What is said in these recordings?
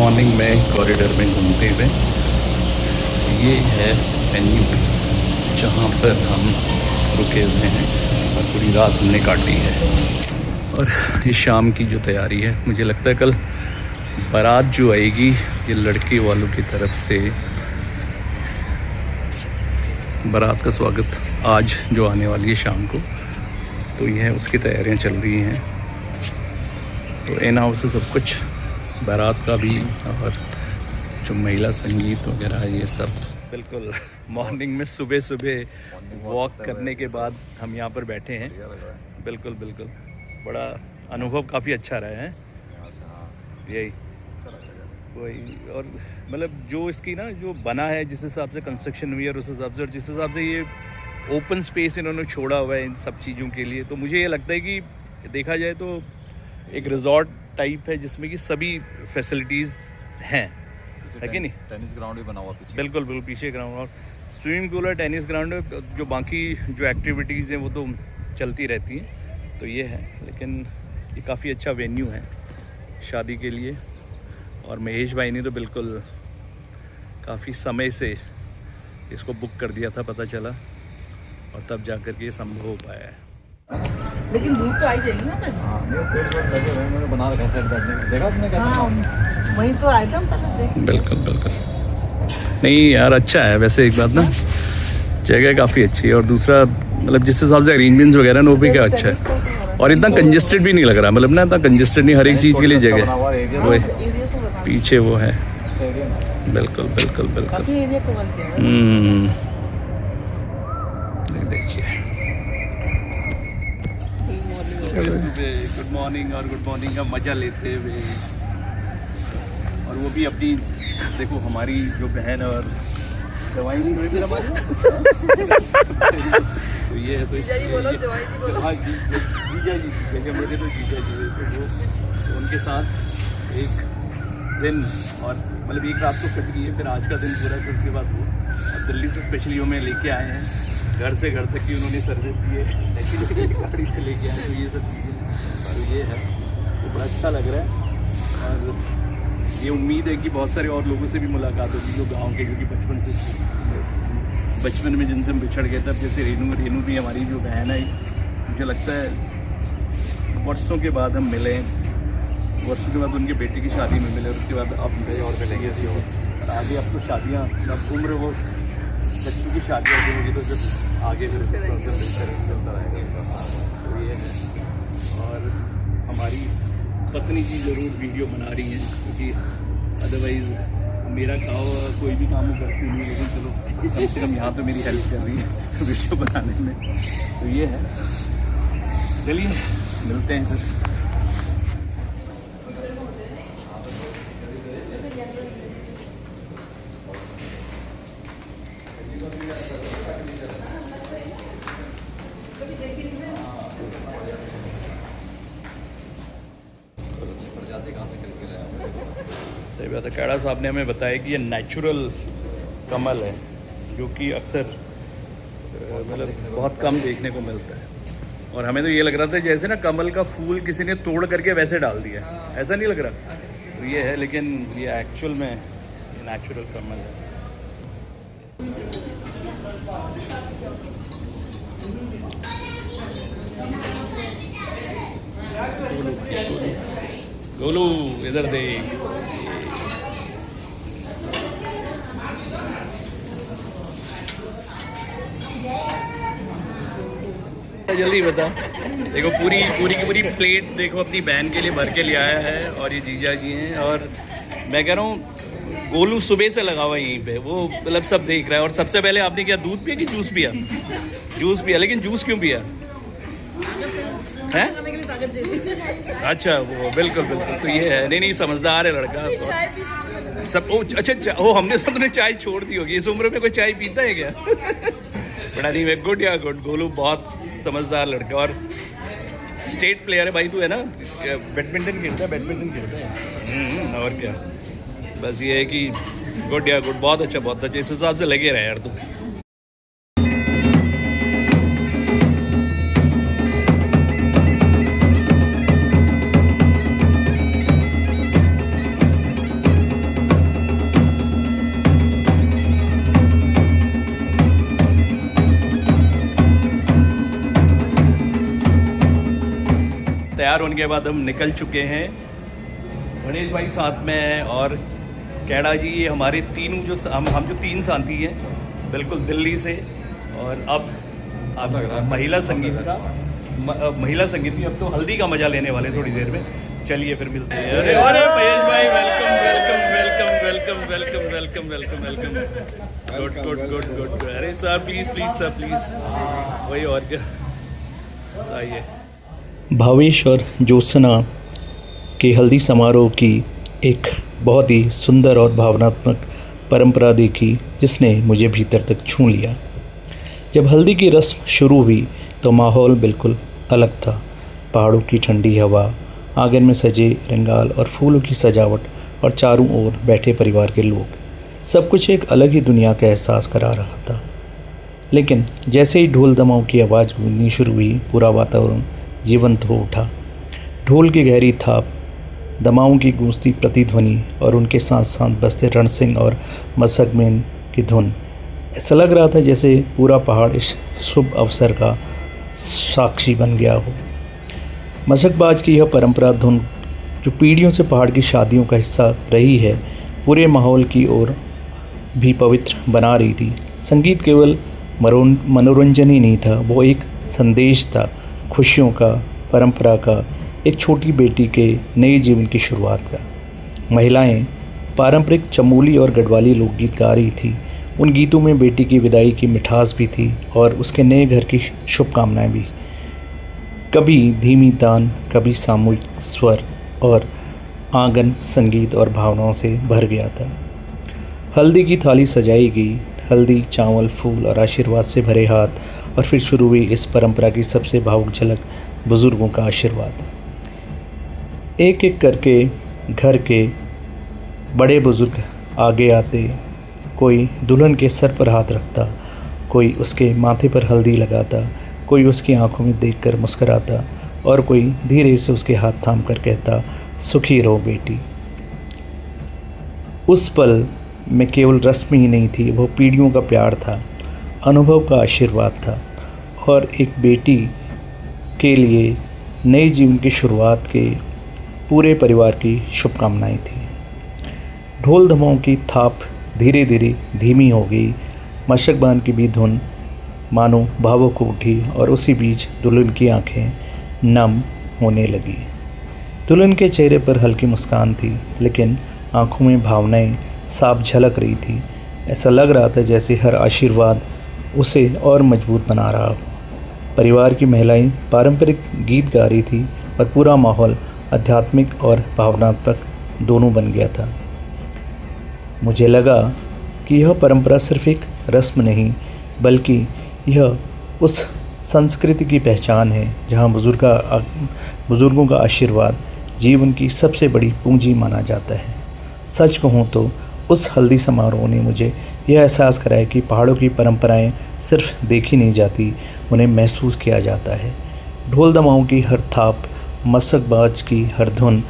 Morning में corridor में घूमते हुए ये है वेन्यू जहाँ पर हम रुके हुए हैं और पूरी रात हमने काटी है। और ये शाम की जो तैयारी है, मुझे लगता है कल बारात जो आएगी ये लड़के वालों की तरफ से, बारात का स्वागत आज जो आने वाली है शाम को, तो ये है उसकी तैयारियां चल रही हैं। तो इन हाउस से सब कुछ बारात का भी और जो महिला संगीत वगैरह ये सब। बिल्कुल मॉर्निंग में सुबह सुबह वॉक करने के बाद हम यहाँ पर बैठे हैं। बिल्कुल बिल्कुल बड़ा अनुभव काफ़ी अच्छा रहा है। यही वही, और मतलब जो इसकी ना जो बना है, जिस हिसाब से कंस्ट्रक्शन हुई है और उस हिसाब से, और जिस हिसाब से ये ओपन स्पेस इन्होंने छोड़ा हुआ है इन सब चीज़ों के लिए, तो मुझे ये लगता है कि देखा जाए तो एक रिजॉर्ट टाइप है जिसमें कि सभी फैसिलिटीज़ हैं, है कि नहीं। टेनिस ग्राउंड भी बना हुआ पीछे। बिल्कुल बिल्कुल पीछे ग्राउंड और स्विमिंग पूल और टेनिस ग्राउंड है। जो बाकी जो एक्टिविटीज़ हैं वो तो चलती रहती हैं। तो ये है, लेकिन ये काफ़ी अच्छा वेन्यू है शादी के लिए। और महेश भाई ने तो बिल्कुल काफ़ी समय से इसको बुक कर दिया था, पता चला, और तब जा कर के ये संभव हो पाया है। लेकिन धूप तो आई जाएगी ना। हाँ, मैंने बना रखा है सेट बैठने, देखा तुमने कैसा? हाँ, वहीं तो आए थे हम पहले। बिल्कुल बिल्कुल नहीं यार, अच्छा है वैसे। एक बात ना, जगह काफ़ी अच्छी है, और दूसरा मतलब जिस हिसाब से अरेंजमेंट्स वगैरह ना वो भी क्या अच्छा है, और इतना कंजेस्टेड भी नहीं लग रहा। मतलब ना इतना कंजेस्टेड नहीं, हर एक चीज़ के लिए जगह वो पीछे वो है। बिल्कुल बिल्कुल बिल्कुल देखिए गुड मॉर्निंग, और गुड मॉर्निंग का मज़ा लेते हुए, और वो भी अपनी, देखो हमारी जो बहन और जवाई नहीं हुई फिर हमारी तो ये है, तो जीजा जी बोलो, जवाई जी बोलो। हाँ जीजा जी, जगह मेरे तो जीजा जी है, तो वो उनके साथ एक दिन, और मतलब एक रात तो कट गई है, फिर आज का दिन पूरा, फिर उसके बाद वो अब दिल्ली से स्पेशली हमें लेके आए हैं, घर से घर तक की उन्होंने सर्विस दी है, गाड़ी से लेके आए। तो ये सब चीज़ें, तो ये है, तो बड़ा अच्छा लग रहा है। और ये उम्मीद है कि बहुत सारे और लोगों से भी मुलाकात होगी जो गांव के, क्योंकि बचपन में जिनसे हम बिछड़ गए, तब जैसे रेनू भी हमारी जो बहन है, मुझे लगता है वर्षों के बाद हम मिले, वर्षों के बाद उनके बेटे की शादी में मिले, और उसके बाद अब मिले और मिलेंगे थी। और आगे अब तो शादियाँ, अब उम्र वो बच्चों की शादियाँ जो होगी, तो जब आगे फिर चलता रहेगा। तो ये है, और हमारी पत्नी जी ज़रूर वीडियो बना रही हैं, क्योंकि अदरवाइज़ मेरा कोई भी काम वो करती नहीं, लेकिन चलो कम से कम यहाँ तो मेरी हेल्प कर रही है वीडियो बनाने में। तो ये है, चलिए मिलते हैं फिर। सही बात है। कैड़ा साहब ने हमें बताया कि ये नेचुरल कमल है, जो कि अक्सर मतलब बहुत कम देखने को मिलता है। और हमें तो ये लग रहा था जैसे ना कमल का फूल किसी ने तोड़ करके वैसे डाल दिया, ऐसा नहीं लग रहा। तो ये है, लेकिन ये एक्चुअल में ये नेचुरल कमल है। गोलू इधर देख, जल्दी बता। देखो पूरी की पूरी प्लेट देखो अपनी बहन के लिए भर के ले आया है, और ये जीजा जी हैं। और मैं कह रहा हूँ गोलू सुबह से लगा हुआ यहीं पे, वो मतलब सब देख रहा है। और सबसे पहले आपने क्या दूध पिया कि जूस पिया? जूस पिया, लेकिन जूस क्यों पिया है? अच्छा वो बिल्कुल बिल्कुल, तो ये है, नहीं समझदार है लड़का सब। अच्छा वो हमने सबने चाय छोड़ दी होगी, इस उम्र में कोई चाय पीता है क्या? बड़ा नहीं, गुड या गुड, गोलू बहुत समझदार लड़का, और स्टेट प्लेयर है भाई तू, है ना? बैडमिंटन खेलता है। और क्या, बस ये है कि गुड या गुड, बहुत अच्छा, इस हिसाब से लगे रहे यार तुम। तैयार होने के बाद हम निकल चुके हैं। गणेश भाई साथ में हैं और कैड़ा जी, ये हमारे तीनों जो हम जो 3 साथी हैं बिल्कुल दिल्ली से। और अब महिला संगीत की अब तो हल्दी का मजा लेने वाले थोड़ी देर में। चलिए फिर मिलते हैं। अरे अरे महेश भाई, welcome welcome welcome welcome welcome welcome welcome welcome. Good good good good. अरे sir please please sir please. वही और क्या सही है। भावेश और ज्योत्सना के हल्दी समारोह की एक बहुत ही सुंदर और भावनात्मक परंपरा देखी जिसने मुझे भीतर तक छू लिया। जब हल्दी की रस्म शुरू हुई तो माहौल बिल्कुल अलग था। पहाड़ों की ठंडी हवा, आंगन में सजे रंगाल और फूलों की सजावट और चारों ओर बैठे परिवार के लोग, सब कुछ एक अलग ही दुनिया का एहसास करा रहा था। लेकिन जैसे ही ढोल दमाऊ की आवाज़ गूंजनी शुरू हुई, पूरा वातावरण जीवंत हो उठा। ढोल की गहरी थाप, दमाऊ की गूंजती प्रतिध्वनि और उनके साथ साथ बजते रणसिंह और मसगमेन की धुन, ऐसा लग रहा था जैसे पूरा पहाड़ इस शुभ अवसर का साक्षी बन गया हो। मशकबाज की यह परंपरा धुन जो पीढ़ियों से पहाड़ की शादियों का हिस्सा रही है, पूरे माहौल की ओर भी पवित्र बना रही थी। संगीत केवल मनोरंजन ही नहीं था, वो एक संदेश था, खुशियों का, परंपरा का, एक छोटी बेटी के नए जीवन की शुरुआत का। महिलाएं पारंपरिक चमोली और गढ़वाली लोकगीत गा रही थी। उन गीतों में बेटी की विदाई की मिठास भी थी और उसके नए घर की शुभकामनाएं भी। कभी धीमी तान, कभी सामूहिक स्वर और आंगन संगीत और भावनाओं से भर गया था। हल्दी की थाली सजाई गई। हल्दी, चावल, फूल और आशीर्वाद से भरे हाथ, और फिर शुरू हुई इस परंपरा की सबसे भावुक झलक, बुज़ुर्गों का आशीर्वाद। एक एक करके घर के बड़े बुज़ुर्ग आगे आते, कोई दुल्हन के सर पर हाथ रखता, कोई उसके माथे पर हल्दी लगाता, कोई उसकी आंखों में देखकर मुस्कराता और कोई धीरे से उसके हाथ थाम कर कहता, सुखी रहो बेटी। उस पल में केवल रस्म ही नहीं थी, वो पीढ़ियों का प्यार था, अनुभव का आशीर्वाद था और एक बेटी के लिए नए जीवन की शुरुआत के पूरे परिवार की शुभकामनाएं थी। ढोल धमाओं की थाप धीरे धीरे धीमी हो गई। मशकबान की भी धुन मानो भावुक उठी और उसी बीच दुल्हन की आंखें नम होने लगी। दुल्हन के चेहरे पर हल्की मुस्कान थी, लेकिन आंखों में भावनाएं साफ झलक रही थी। ऐसा लग रहा था जैसे हर आशीर्वाद उसे और मजबूत बना रहा हो। परिवार की महिलाएं पारंपरिक गीत गा रही थी और पूरा माहौल आध्यात्मिक और भावनात्मक दोनों बन गया था। मुझे लगा कि यह परंपरा सिर्फ एक रस्म नहीं, बल्कि यह उस संस्कृति की पहचान है जहाँ बुज़ुर्गों का आशीर्वाद जीवन की सबसे बड़ी पूंजी माना जाता है। सच कहूँ तो उस हल्दी समारोह ने मुझे यह एहसास कराया कि पहाड़ों की परंपराएं सिर्फ देखी नहीं जाती, उन्हें महसूस किया जाता है। ढोल दमाओं की हर थाप, मशकबाज की हर धुन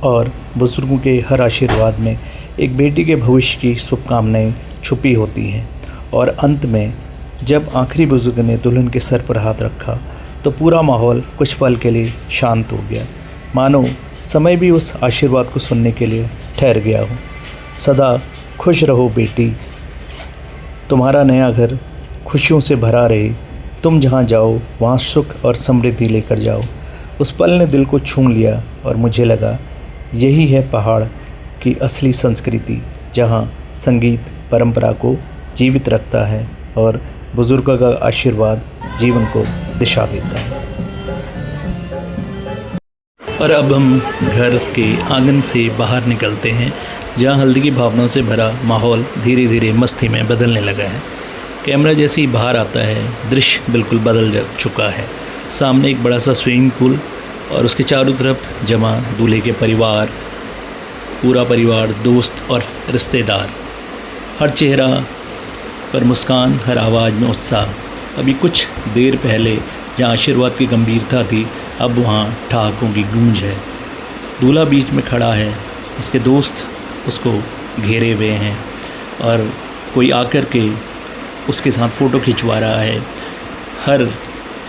और बुज़ुर्गों के हर आशीर्वाद में एक बेटी के भविष्य की शुभकामनाएं छुपी होती हैं। और अंत में जब आखिरी बुज़ुर्ग ने दुल्हन के सर पर हाथ रखा तो पूरा माहौल कुछ पल के लिए शांत हो गया, मानो समय भी उस आशीर्वाद को सुनने के लिए ठहर गया हो। सदा खुश रहो बेटी, तुम्हारा नया घर खुशियों से भरा रहे, तुम जहाँ जाओ वहाँ सुख और समृद्धि लेकर जाओ। उस पल ने दिल को छू लिया और मुझे लगा यही है पहाड़ की असली संस्कृति, जहाँ संगीत परंपरा को जीवित रखता है और बुजुर्गों का आशीर्वाद जीवन को दिशा देता है। और अब हम घर के आंगन से बाहर निकलते हैं, जहाँ हल्दी की भावनाओं से भरा माहौल धीरे धीरे मस्ती में बदलने लगा है। कैमरा जैसे ही बाहर आता है, दृश्य बिल्कुल बदल चुका है। सामने एक बड़ा सा स्विमिंग पूल और उसके चारों तरफ जमा दूल्हे के परिवार, पूरा परिवार, दोस्त और रिश्तेदार। हर चेहरा पर मुस्कान, हर आवाज़ में उत्साह। अभी कुछ देर पहले जहाँ आशीर्वाद की गंभीरता थी, अब वहाँ ठहाकों की गूंज है। दूल्हा बीच में खड़ा है, उसके दोस्त उसको घेरे हुए हैं और कोई आकर के उसके साथ फ़ोटो खिंचवा रहा है। हर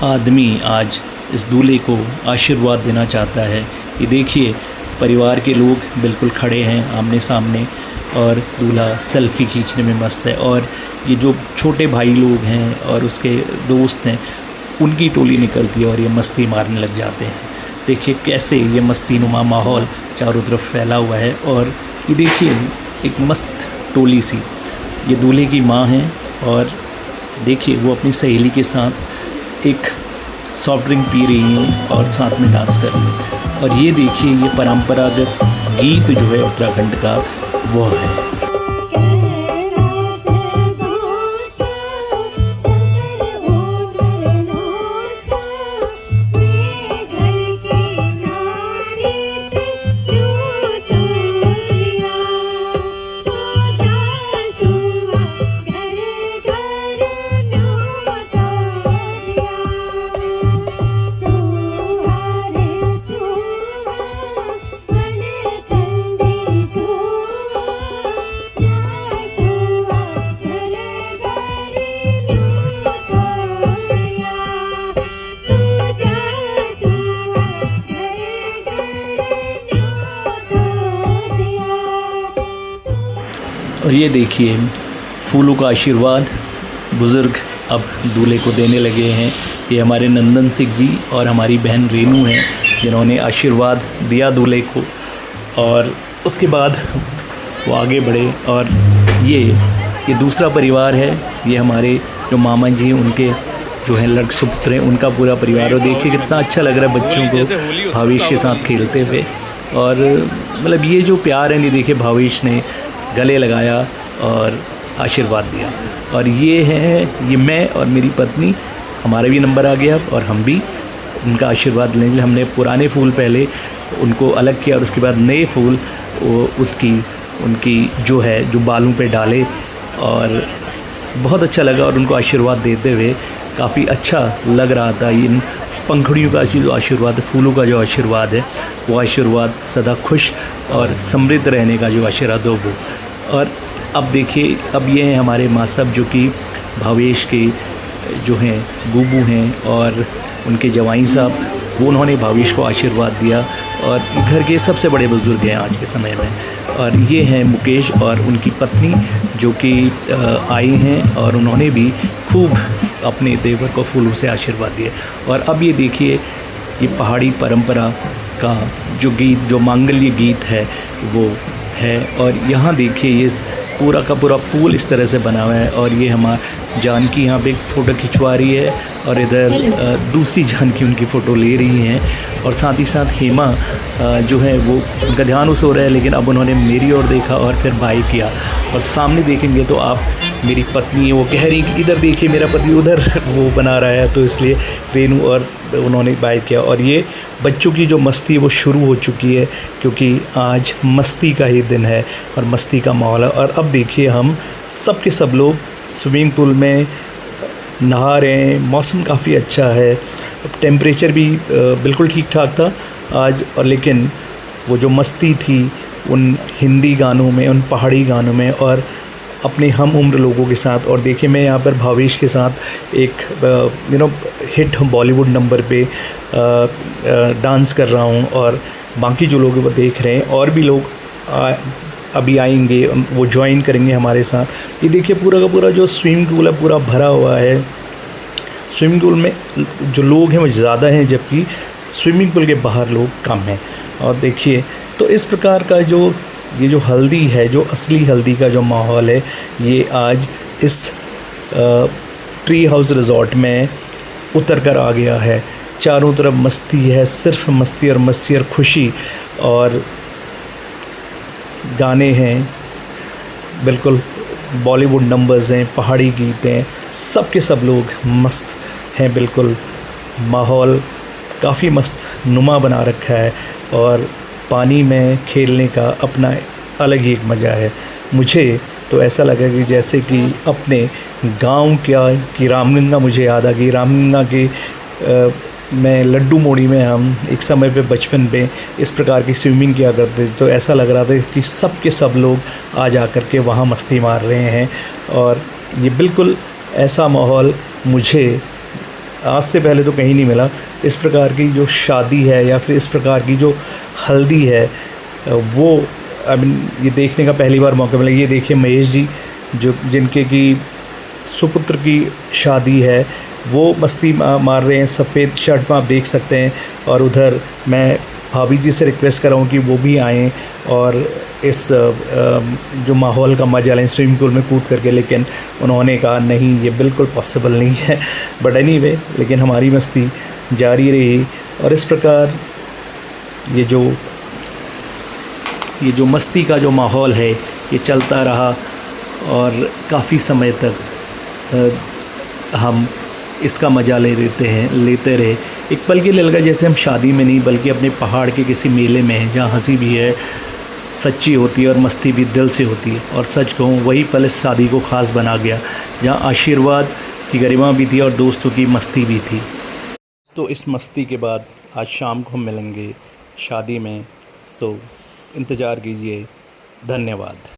आदमी आज इस दूल्हे को आशीर्वाद देना चाहता है। ये देखिए परिवार के लोग बिल्कुल खड़े हैं आमने सामने और दूल्हा सेल्फ़ी खींचने में मस्त है। और ये जो छोटे भाई लोग हैं और उसके दोस्त हैं उनकी टोली निकलती है और ये मस्ती मारने लग जाते हैं। देखिए कैसे ये मस्तीनुमा माहौल चारों तरफ फैला हुआ है। और ये देखिए एक मस्त टोली सी, ये दूल्हे की माँ हैं और देखिए वो अपनी सहेली के साथ एक सॉफ्ट ड्रिंक पी रही हैं और साथ में डांस कर रही हैं। और ये देखिए ये परंपरागत गीत जो है उत्तराखंड का वो है। और ये देखिए फूलों का आशीर्वाद बुज़ुर्ग अब दूल्हे को देने लगे हैं। ये हमारे नंदन सिंह जी और हमारी बहन रेनू हैं जिन्होंने आशीर्वाद दिया दूल्हे को। और उसके बाद वो आगे बढ़े। और ये दूसरा परिवार है, ये हमारे जो मामा जी हैं उनके जो हैं लड़के सुपुत्र हैं उनका पूरा परिवार। और देखिए कितना अच्छा लग रहा है बच्चों को भावेश के साथ खेलते हुए। और मतलब ये जो प्यार है, ये देखिए भावेश ने गले लगाया और आशीर्वाद दिया। और ये है, ये मैं और मेरी पत्नी, हमारा भी नंबर आ गया और हम भी उनका आशीर्वाद लेने के लिए हमने पुराने फूल पहले उनको अलग किया और उसके बाद नए फूल उनकी जो है जो बालों पे डाले। और बहुत अच्छा लगा और उनको आशीर्वाद देते हुए काफ़ी अच्छा लग रहा था। इन पंखुड़ियों का जो आशीर्वाद है, फूलों का जो आशीर्वाद है, वो आशीर्वाद सदा खुश और समृद्ध रहने का जो आशीर्वाद हो वो। और अब देखिए अब ये हैं हमारे माँ साहब जो कि भावेश के जो हैं बूबू हैं और उनके जवाई साहब, वो उन्होंने भावेश को आशीर्वाद दिया। और घर के सबसे बड़े बुज़ुर्ग हैं आज के समय में। और ये हैं मुकेश और उनकी पत्नी जो कि आई हैं और उन्होंने भी खूब अपने देवर को फूलों से आशीर्वाद दिया। और अब ये देखिए ये पहाड़ी परंपरा का जो गीत, जो मांगल्य गीत है वो है। और यहाँ देखिए ये पूरा का पूरा पूल इस तरह से बना हुआ है। और ये हमारा जानकी यहाँ पे एक फ़ोटो खिंचवा रही है और इधर दूसरी जानकी उनकी फ़ोटो ले रही हैं। और साथ ही साथ हेमा जो है वो उनका ध्यान उस हो रहा है, लेकिन अब उन्होंने मेरी ओर देखा और फिर बाय किया। और सामने देखेंगे तो आप मेरी पत्नी है, वो कह रही कि इधर देखिए मेरा पति उधर वो बना रहा है, तो इसलिए रेनू और उन्होंने बाय किया। और ये बच्चों की जो मस्ती है वो शुरू हो चुकी है क्योंकि आज मस्ती का ही दिन है और मस्ती का माहौल है। और अब देखिए हम सब के सब लोग स्विमिंग पूल में नहा रहे हैं। मौसम काफ़ी अच्छा है, टेम्परेचर भी बिल्कुल ठीक ठाक था आज। और लेकिन वो जो मस्ती थी उन हिंदी गानों में, उन पहाड़ी गानों में और अपने हम उम्र लोगों के साथ। और देखिए मैं यहाँ पर भावेश के साथ एक हिट बॉलीवुड नंबर पे डांस कर रहा हूँ और बाकी जो लोग वो देख रहे हैं और भी लोग अभी आएंगे, वो ज्वाइन करेंगे हमारे साथ। ये देखिए पूरा का पूरा जो स्विमिंग पूल है पूरा भरा हुआ है। स्विमिंग पूल में जो लोग हैं वो ज़्यादा हैं जबकि स्विमिंग पूल के बाहर लोग कम हैं। और देखिए तो इस प्रकार का जो ये जो हल्दी है, जो असली हल्दी का जो माहौल है, ये आज इस ट्री हाउस रिज़ॉर्ट में उतर कर आ गया है। चारों तरफ मस्ती है, सिर्फ मस्ती और खुशी। और गाने हैं, बिल्कुल बॉलीवुड नंबर्स हैं, पहाड़ी गीत हैं, सब के सब लोग मस्त हैं। बिल्कुल माहौल काफ़ी मस्त नुमा बना रखा है और पानी में खेलने का अपना अलग ही एक मज़ा है। मुझे तो ऐसा लगा कि जैसे कि अपने गांव की रामगंगा मुझे याद आ गई। रामगंगा के मैं लड्डू मोड़ी में हम एक समय पे बचपन पे इस प्रकार की स्विमिंग किया करते थे, तो ऐसा लग रहा था कि सब के सब लोग आ जा कर के वहाँ मस्ती मार रहे हैं। और ये बिल्कुल ऐसा माहौल मुझे आज से पहले तो कहीं नहीं मिला। इस प्रकार की जो शादी है या फिर इस प्रकार की जो हल्दी है वो ये देखने का पहली बार मौका मिला। ये देखिए महेश जी जो जिनके की सुपुत्र की शादी है वो मस्ती मार रहे हैं। सफ़ेद शर्ट में आप देख सकते हैं। और उधर मैं भाभी जी से रिक्वेस्ट कर रहा हूँ कि वो भी आएँ और इस जो माहौल का मजा लें स्विमिंग पूल में कूद करके, लेकिन उन्होंने कहा नहीं ये बिल्कुल पॉसिबल नहीं है। बट एनीवे लेकिन हमारी मस्ती जारी रही और इस प्रकार ये जो मस्ती का जो माहौल है ये चलता रहा और काफ़ी समय तक हम इसका मज़ा लेते रहे। एक पल के लिए लगा जैसे हम शादी में नहीं बल्कि अपने पहाड़ के किसी मेले में हैं, जहाँ हंसी भी है, सच्ची होती है और मस्ती भी दिल से होती है। और सच कहूँ वही पल इस शादी को ख़ास बना गया, जहाँ आशीर्वाद की गरिमा भी थी और दोस्तों की मस्ती भी थी। तो इस मस्ती के बाद आज शाम को हम मिलेंगे शादी में, सो इंतज़ार कीजिए। धन्यवाद।